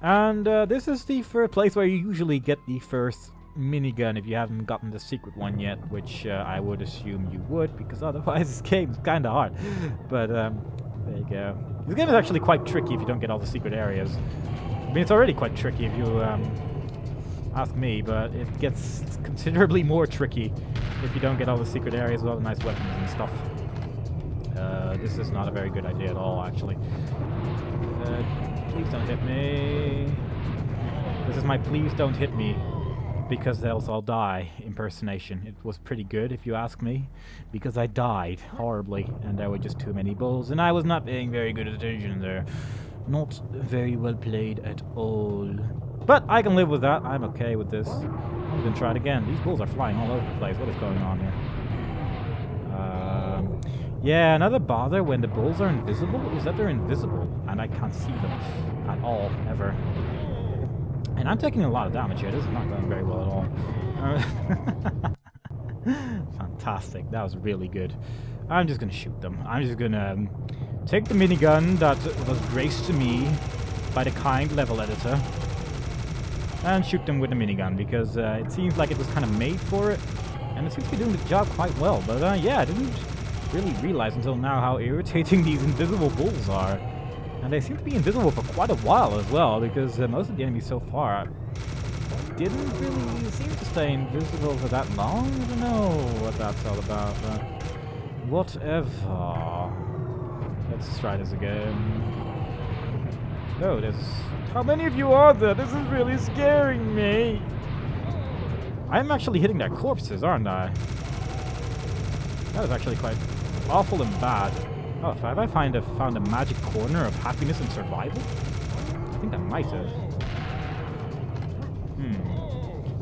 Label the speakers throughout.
Speaker 1: And this is the first place where you usually get the first minigun if you haven't gotten the secret one yet, which I would assume you would, because otherwise this game is kind of hard. But there you go. This game is actually quite tricky if you don't get all the secret areas. I mean, it's already quite tricky if you ask me, but it gets considerably more tricky if you don't get all the secret areas with all the nice weapons and stuff. This is not a very good idea at all, actually. Please don't hit me. This is my please don't hit me, because else I'll die impersonation. It was pretty good, if you ask me, because I died horribly, and there were just too many bulls, and I was not paying very good attention there. Not very well played at all. But I can live with that. I'm okay with this. I'm gonna try it again. These bulls are flying all over the place. What is going on here? Yeah, another bother when the bulls are invisible is that they're invisible, and I can't see them at all, ever. And I'm taking a lot of damage here. This is not going very well at all. Fantastic. That was really good. I'm just going to shoot them. I'm just going to take the minigun that was graced to me by the kind level editor and shoot them with the minigun, because it seems like it was kind of made for it, and it seems to be doing the job quite well. But yeah, I didn't really realize until now how irritating these invisible bulls are. And they seem to be invisible for quite a while as well, because most of the enemies so far didn't really seem to stay invisible for that long. I don't know what that's all about, but whatever. Let's try this again. Oh, there's... How many of you are there? This is really scaring me. I'm actually hitting their corpses, aren't I? That was actually quite awful and bad. Oh, have I found a magic corner of happiness and survival? I think I might have.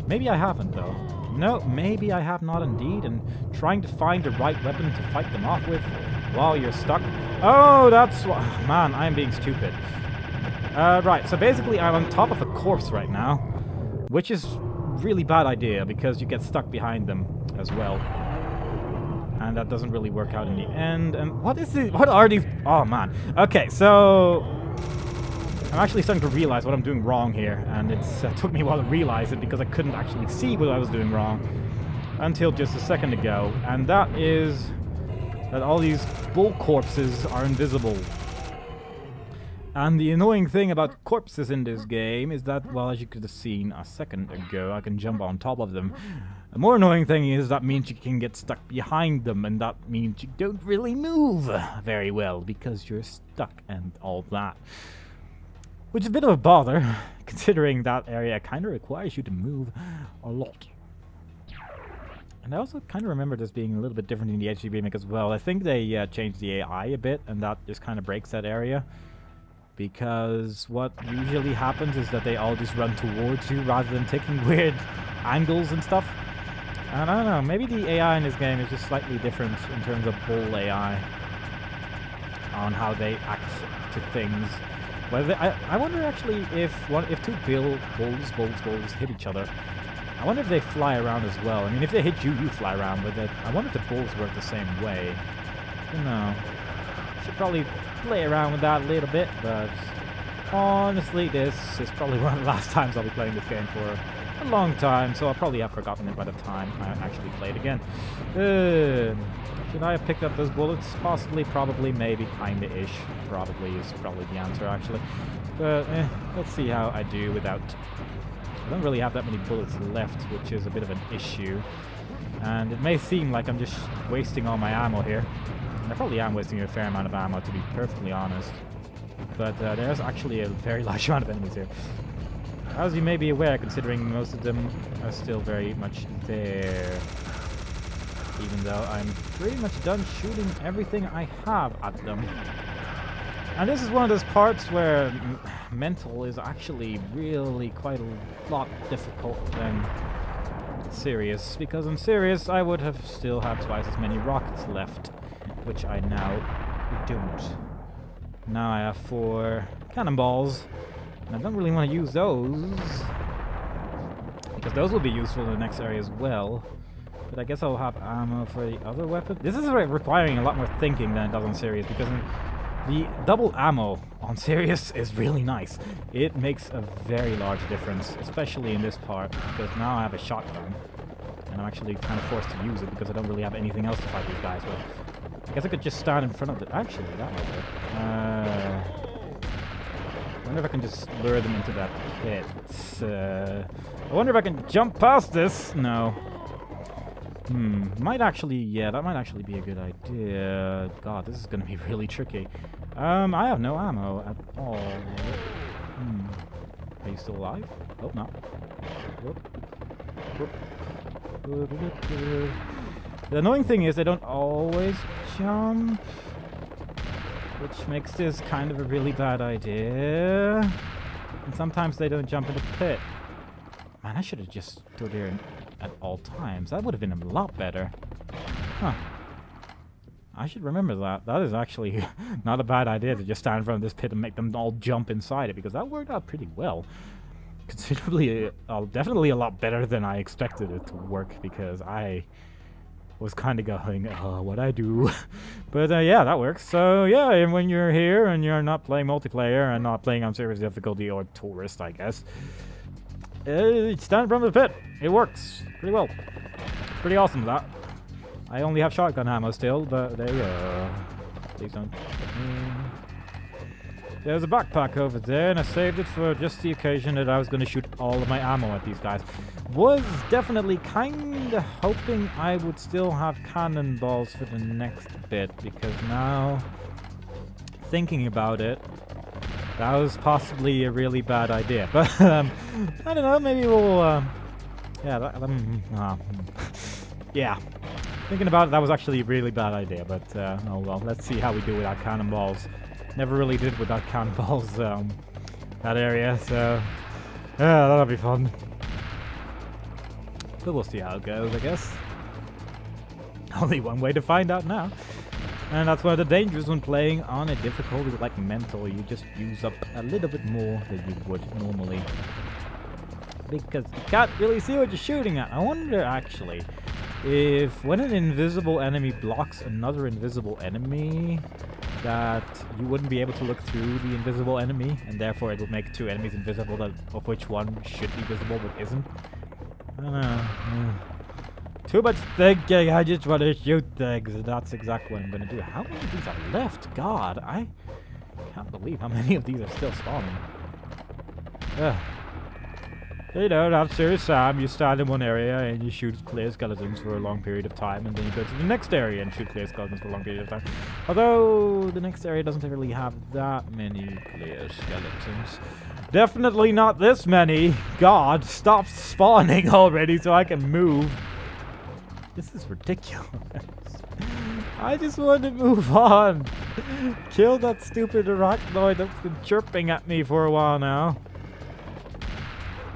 Speaker 1: Maybe I haven't, though. No, maybe I have not indeed, and trying to find the right weapon to fight them off with while you're stuck. Oh, that's what... Man, I'm being stupid. Right, so basically I'm on top of a corpse right now, which is really bad idea, because you get stuck behind them as well. And that doesn't really work out in the end. And what is it? What are these? Oh, man. Okay, so... I'm actually starting to realize what I'm doing wrong here. And it took me a while to realize it, because I couldn't actually see what I was doing wrong until just a second ago. And that is that all these bull corpses are invisible. And the annoying thing about corpses in this game is that, well, as you could have seen a second ago, I can jump on top of them. The more annoying thing is that means you can get stuck behind them, and that means you don't really move very well, because you're stuck and all that. Which is a bit of a bother, considering that area kind of requires you to move a lot. And I also kind of remember this being a little bit different in the HD remake as well. I think they changed the AI a bit, and that just kind of breaks that area. Because what usually happens is that they all just run towards you rather than taking weird angles and stuff. And I don't know, maybe the AI in this game is just slightly different in terms of bull AI on how they act to things. Whether I wonder actually if two bulls hit each other, I wonder if they fly around as well. I mean, if they hit you, you fly around, but I wonder if the bulls work the same way. I don't know. Should probably play around with that a little bit, but honestly, this is probably one of the last times I'll be playing this game for a long time, so I'll probably have forgotten it by the time I actually play it again. Should I have picked up those bullets? Possibly, probably, maybe, kinda-ish. Probably is probably the answer, actually. But, let's see how I do without... I don't really have that many bullets left, which is a bit of an issue. And it may seem like I'm just wasting all my ammo here. And I probably am wasting a fair amount of ammo, to be perfectly honest. But there's actually a very large amount of enemies here. As you may be aware, considering most of them are still very much there. Even though I'm pretty much done shooting everything I have at them. And this is one of those parts where mental is actually really quite a lot difficult than serious. Because in serious, I would have still had twice as many rockets left. Which I now don't. Now I have 4 cannonballs, and I don't really want to use those, because those will be useful in the next area as well. But I guess I'll have ammo for the other weapon. This is requiring a lot more thinking than it does in series, because The double ammo on Sirius is really nice. It makes a very large difference, especially in this part, because now I have a shotgun, and I'm actually kind of forced to use it because I don't really have anything else to fight these guys with. I guess I could just stand in front of it. Actually, that might work. I wonder if I can just lure them into that pit. I wonder if I can jump past this. No. Might actually, yeah, that might actually be a good idea. God, this is gonna be really tricky. I have no ammo at all. Are you still alive? Oh, no. The annoying thing is they don't always jump, which makes this kind of a really bad idea. And sometimes they don't jump in the pit. Man, I should have just stood here at all times. That would have been a lot better. Huh. I should remember that. That is actually not a bad idea to just stand in front of this pit and make them all jump inside it, because that worked out pretty well. Considerably, definitely a lot better than I expected it to work, because I was kind of going, what'd I do? But yeah, that works. So yeah, and when you're here and you're not playing multiplayer and not playing on serious difficulty or tourist, I guess, stand in front of the pit. It works pretty well. Pretty awesome, that. I only have shotgun ammo still, but there you go. Please don't hit me. There's a backpack over there, and I saved it for just the occasion that I was going to shoot all of my ammo at these guys. Was definitely kind of hoping I would still have cannonballs for the next bit, because now, thinking about it, that was possibly a really bad idea. But, I don't know, maybe we'll, yeah. Thinking about it, that was actually a really bad idea, but, oh well, let's see how we do without cannonballs. Never really did without cannonballs, that area, so, yeah, that'll be fun. But we'll see how it goes, I guess. Only one way to find out now. And that's one of the dangers when playing on a difficulty like mental. You just use up a little bit more than you would normally, because you can't really see what you're shooting at. I wonder, actually, if when an invisible enemy blocks another invisible enemy, that you wouldn't be able to look through the invisible enemy, and therefore it would make two enemies invisible, of which one should be visible but isn't. I don't know. Too much thinking, I just want to shoot things, and that's exactly what I'm going to do. How many of these are left? God, I can't believe how many of these are still spawning. Ugh. You know, not Serious Sam, you stand in one area and you shoot clear skeletons for a long period of time, and then you go to the next area and shoot clear skeletons for a long period of time. Although, the next area doesn't really have that many clear skeletons. Definitely not this many. God, stop spawning already so I can move. This is ridiculous. I just want to move on. Kill that stupid arachnoid that's been chirping at me for a while now.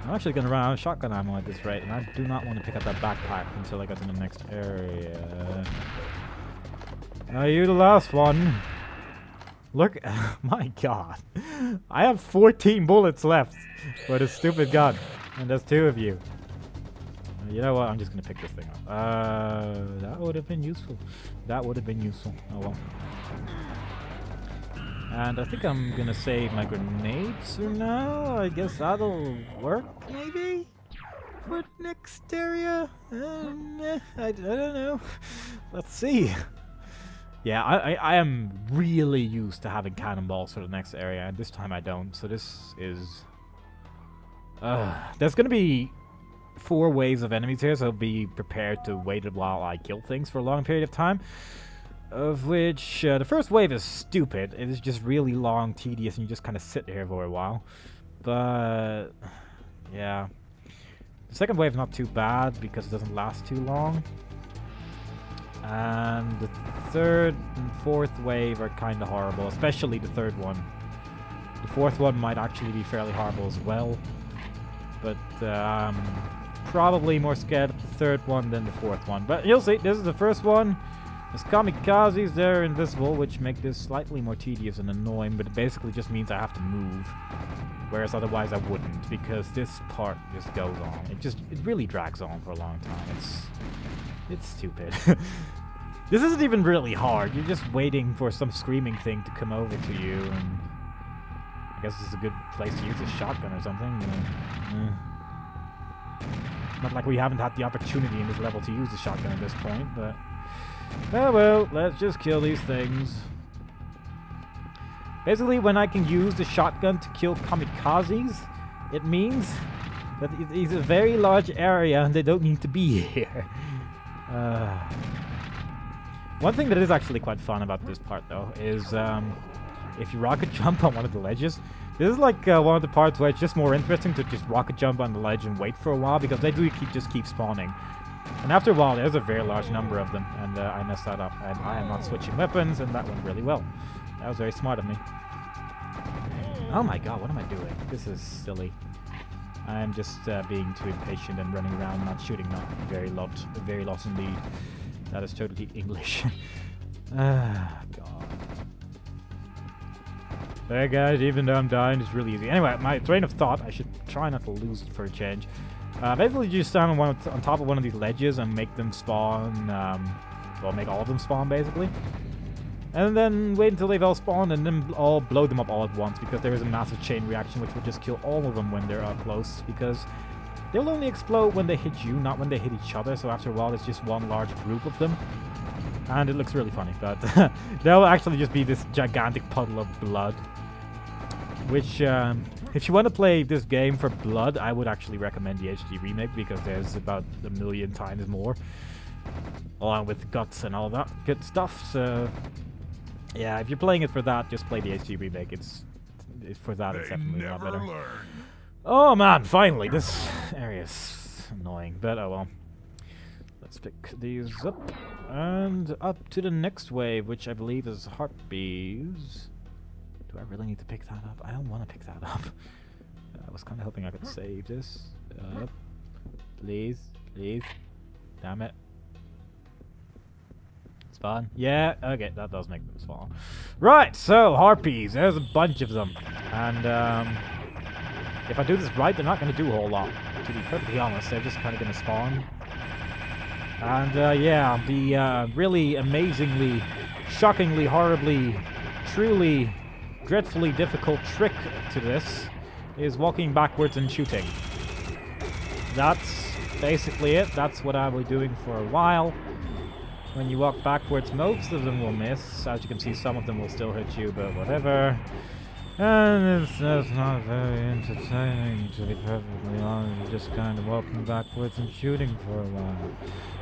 Speaker 1: I'm actually going to run out of shotgun ammo at this rate, and I do not want to pick up that backpack until I get to the next area. Are you the last one? Look, my God. I have 14 bullets left for this stupid gun, and there's 2 of you. You know what? I'm just going to pick this thing up. That would have been useful. That would have been useful. Oh well. And I think I'm gonna save my grenades for now. I guess that'll work, maybe? For the next area? I don't know. Let's see. Yeah, I am really used to having cannonballs for the next area, and this time I don't. So this is... there's gonna be 4 waves of enemies here, so be prepared to wait while I kill things for a long period of time. Of which, the first wave is stupid. It is just really long, tedious, and you just kind of sit here for a while. But, yeah. The second wave is not too bad, because it doesn't last too long. And the third and fourth wave are kind of horrible, especially the third one. The fourth one might actually be fairly horrible as well. But, probably more scared of the third one than the fourth one. But you'll see, this is the first one. As kamikazes, they're invisible, which make this slightly more tedious and annoying, but it basically just means I have to move. Whereas otherwise I wouldn't, because this part just goes on. It really drags on for a long time. It's stupid. This isn't even really hard. You're just waiting for some screaming thing to come over to you, and I guess this is a good place to use a shotgun or something. Not like we haven't had the opportunity in this level to use the shotgun at this point, but oh well, let's just kill these things. Basically, when I can use the shotgun to kill kamikazes, it means that it's a very large area and they don't need to be here. One thing that is actually quite fun about this part, though, is if you rocket jump on one of the ledges. This is like one of the parts where it's just more interesting to just rocket jump on the ledge and wait for a while, because they do just keep spawning. And after a while, there's a very large number of them, and I messed that up. And I am not switching weapons, and that went really well. That was very smart of me. Oh my god, what am I doing? This is silly. I'm just being too impatient and running around, not shooting, not very lost indeed. That is totally English. Ah, god. There, guys, even though I'm dying, it's really easy. Anyway, my train of thought, I should try not to lose it for a change. Basically, you just stand on top of one of these ledges and make them spawn, well, make all of them spawn, basically. And then wait until they've all spawned and then all blow them up all at once, because there is a massive chain reaction which will just kill all of them when they're up close, because they'll only explode when they hit you, not when they hit each other, so after a while it's just one large group of them. And it looks really funny, but they'll actually just be this gigantic puddle of blood. Which, if you want to play this game for blood, I would actually recommend the HD remake, because there's about 1,000,000 times more. Along with guts and all that good stuff, so yeah, if you're playing it for that, just play the HD remake. It's for that, it's definitely a lot better. Oh man, finally! This area is annoying, but oh well. Let's pick these up, and up to the next wave, which I believe is Harpies. Do I really need to pick that up? I don't want to pick that up. I was kind of hoping I could save this. Please, please. Damn it. Spawn? Yeah, okay, that does make them spawn. Right, so Harpies, there's a bunch of them. And if I do this right, they're not going to do a whole lot. To be perfectly honest, they're just kind of going to spawn. And yeah, the really amazingly, shockingly, horribly, truly, dreadfully difficult trick to this is walking backwards and shooting. That's basically it. That's what I'll be doing for a while. When you walk backwards, most of them will miss. As you can see, some of them will still hit you, but whatever. And it's not very entertaining, to be perfectly honest. You're just kind of walking backwards and shooting for a while.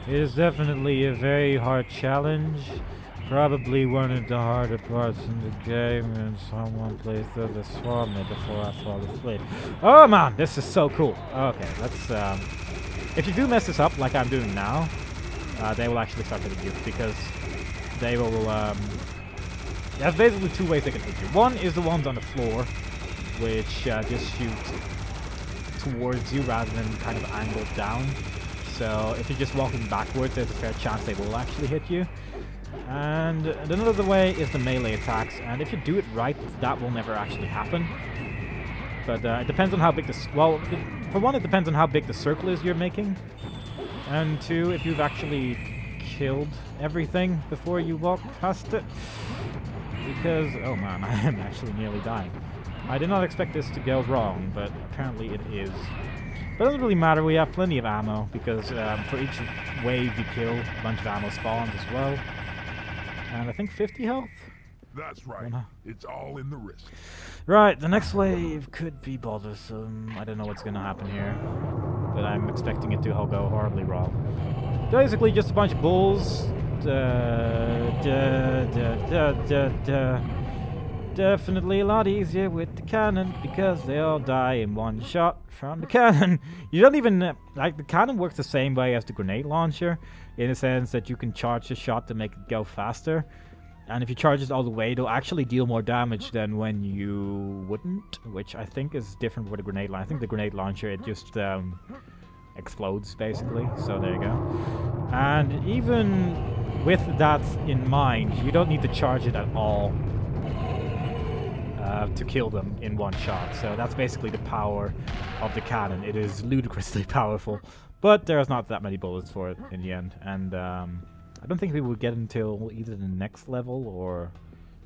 Speaker 1: It is definitely a very hard challenge. Probably one of the harder parts in the game, and someone plays through the swarm before I fall asleep. Oh man, this is so cool. Okay, let's if you do mess this up like I'm doing now, they will actually start hitting you, because they will there's basically two ways they can hit you. One is the ones on the floor, which just shoot towards you rather than kind of angled down. So if you're just walking backwards, there's a fair chance they will actually hit you. And another way is the melee attacks, and if you do it right, that will never actually happen. But it depends on how big well, for one, it depends on how big the circle is you're making, and two, if you've actually killed everything before you walk past it. Because, oh man, I am actually nearly dying. I did not expect this to go wrong, but apparently it is. But it doesn't really matter, we have plenty of ammo, because for each wave you kill, a bunch of ammo spawns as well. And I think 50 health?
Speaker 2: That's right. It's all in the wrist.
Speaker 1: Right, the next wave could be bothersome. I don't know what's gonna happen here, but I'm expecting it to all go horribly wrong. Basically just a bunch of bulls. Definitely a lot easier with the cannon, because they all die in one shot from the cannon. You don't even, like, the cannon works the same way as the grenade launcher, in a sense that you can charge the shot to make it go faster. And if you charge it all the way, it'll actually deal more damage than when you wouldn't, which I think is different for the grenade launcher. I think the grenade launcher, it just explodes, basically. So there you go. And even with that in mind, you don't need to charge it at all to kill them in one shot. So that's basically the power of the cannon. It is ludicrously powerful, but there's not that many bullets for it in the end. And I I don't think we would get until either the next level or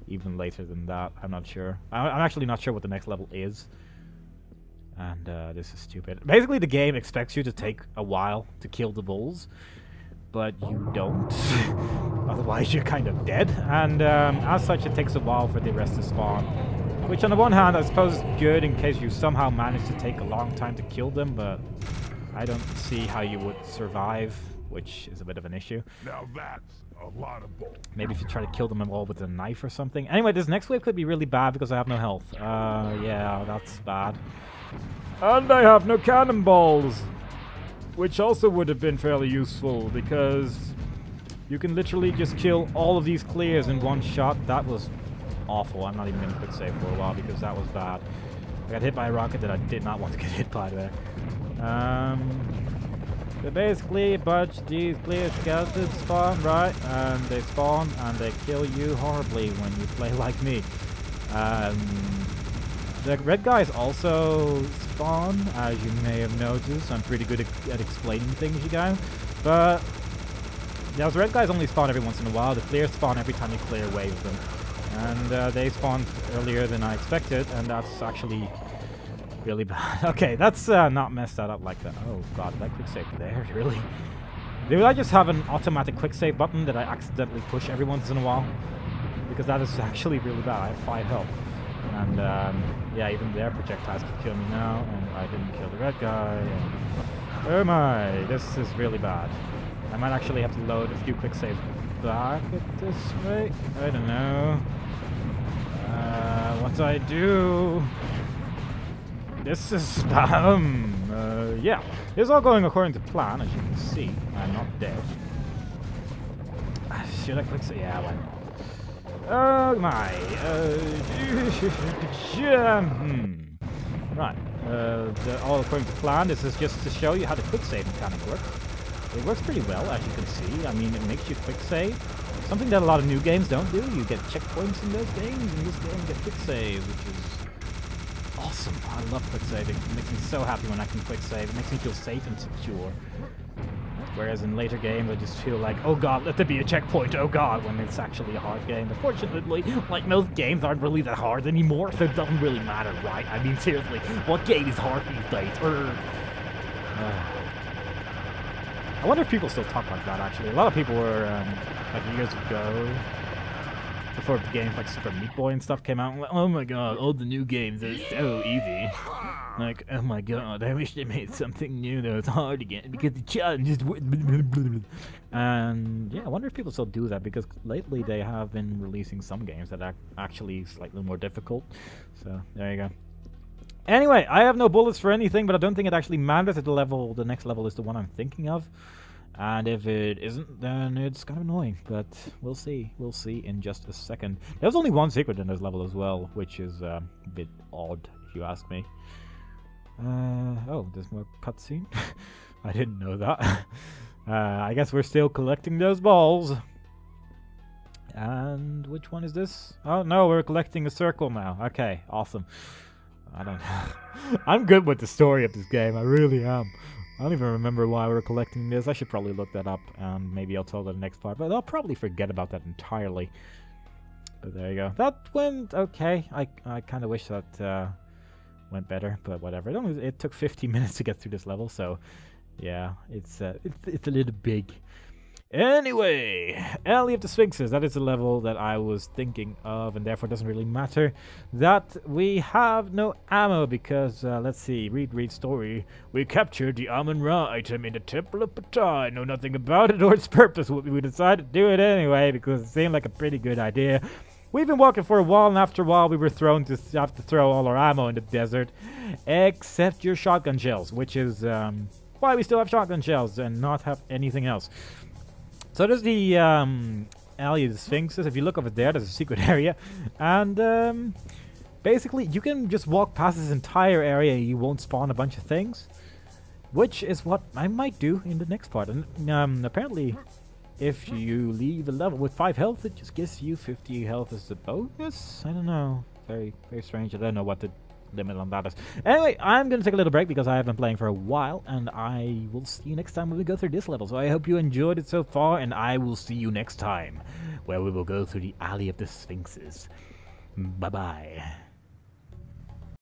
Speaker 1: even later than that. I'm not sure. I'm actually not sure what the next level is. And this is stupid. Basically, the game expects you to take a while to kill the bulls, but you don't. Otherwise, you're kind of dead. And as such, it takes a while for the rest to spawn. Which, on the one hand, I suppose is good in case you somehow manage to take a long time to kill them, but I don't see how you would survive, which is a bit of an issue.
Speaker 2: Now that's a lot of bulls.
Speaker 1: Maybe if you try to kill them all with a knife or something. Anyway, this next wave could be really bad because I have no health. Yeah, that's bad. And I have no cannonballs, which also would have been fairly useful because you can literally just kill all of these clears in one shot. That was awful. I'm not even going to quick save for a while because that was bad. I got hit by a rocket that I did not want to get hit by there. So basically, a bunch of these clear skeletons spawn, right? And they spawn and they kill you horribly when you play like me. The red guys also spawn, as you may have noticed. I'm pretty good at explaining things, you guys. But those red guys only spawn every once in a while. The clears spawn every time you clear a wave of them. And they spawned earlier than I expected, and that's actually really bad. Okay, let's not mess that up like that. Oh god, that quick save there, really? Did I just have an automatic quick save button that I accidentally push every once in a while? Because that is actually really bad. I have 5 health. And yeah, even their projectiles could kill me now, and I didn't kill the red guy. And oh my, this is really bad. I might actually have to load a few quick saves back at this rate. I don't know. What do I do? This is yeah, it's all going according to plan, as you can see. I'm not dead. Should I quick save? Yeah, why not? Oh my. Right. All according to plan. This is just to show you how the quick save mechanic works. It works pretty well, as you can see. I mean, it makes you quick save. Something that a lot of new games don't do. You get checkpoints in those games. In this game, you get quick save, which is awesome. I love quick saving. It makes me so happy when I can quick save. It makes me feel safe and secure. Whereas in later games, I just feel like, oh god, let there be a checkpoint, oh god, when it's actually a hard game. But fortunately, like, most games aren't really that hard anymore, so it doesn't really matter, right? I mean, seriously, what game is hard these days? I wonder if people still talk like that, actually. A lot of people were, like, years ago, before the games like Super Meat Boy and stuff came out, like, oh my god, all the new games are so easy. Like, oh my god, I wish they made something new that was hard again, because the challenge is... And, yeah, I wonder if people still do that, because lately they have been releasing some games that are actually slightly more difficult. So, there you go. Anyway, I have no bullets for anything, but I don't think it actually matters if the next level is the one I'm thinking of. And if it isn't, then it's kind of annoying, but we'll see. We'll see in just a second. There's only one secret in this level as well, which is a bit odd, if you ask me. Oh, there's more cutscene? I didn't know that. I guess we're still collecting those balls. And which one is this? Oh, no, we're collecting a circle now. Okay, awesome. I don't know. I'm good with the story of this game, I really am. I don't even remember why we're collecting this. I should probably look that up, and maybe I'll tell the next part, but I'll probably forget about that entirely. But there you go. That went okay. I kind of wish that went better, but whatever. It took 15 minutes to get through this level, so yeah, it's a little big. Anyway, Alley of the Sphinxes, that is the level that I was thinking of, and therefore it doesn't really matter that we have no ammo, because, let's see, read story. We captured the Amun-Ra item in the Temple of Ptah. I know nothing about it or its purpose, but we decided to do it anyway, because it seemed like a pretty good idea. We've been walking for a while, and after a while we were thrown to have to throw all our ammo in the desert, except your shotgun shells, which is, why we still have shotgun shells and not have anything else. So there's the Alley of the Sphinxes. If you look over there, there's a secret area. And basically, you can just walk past this entire area and you won't spawn a bunch of things. Which is what I might do in the next part. And apparently, if you leave a level with 5 health, it just gives you 50 health as a bonus? I don't know. Very, very strange. I don't know what the limit on that is. Anyway, I'm going to take a little break because I have been playing for a while, and I will see you next time when we go through this level. So I hope you enjoyed it so far, and I will see you next time, where we will go through the Alley of the Sphinxes. Bye-bye.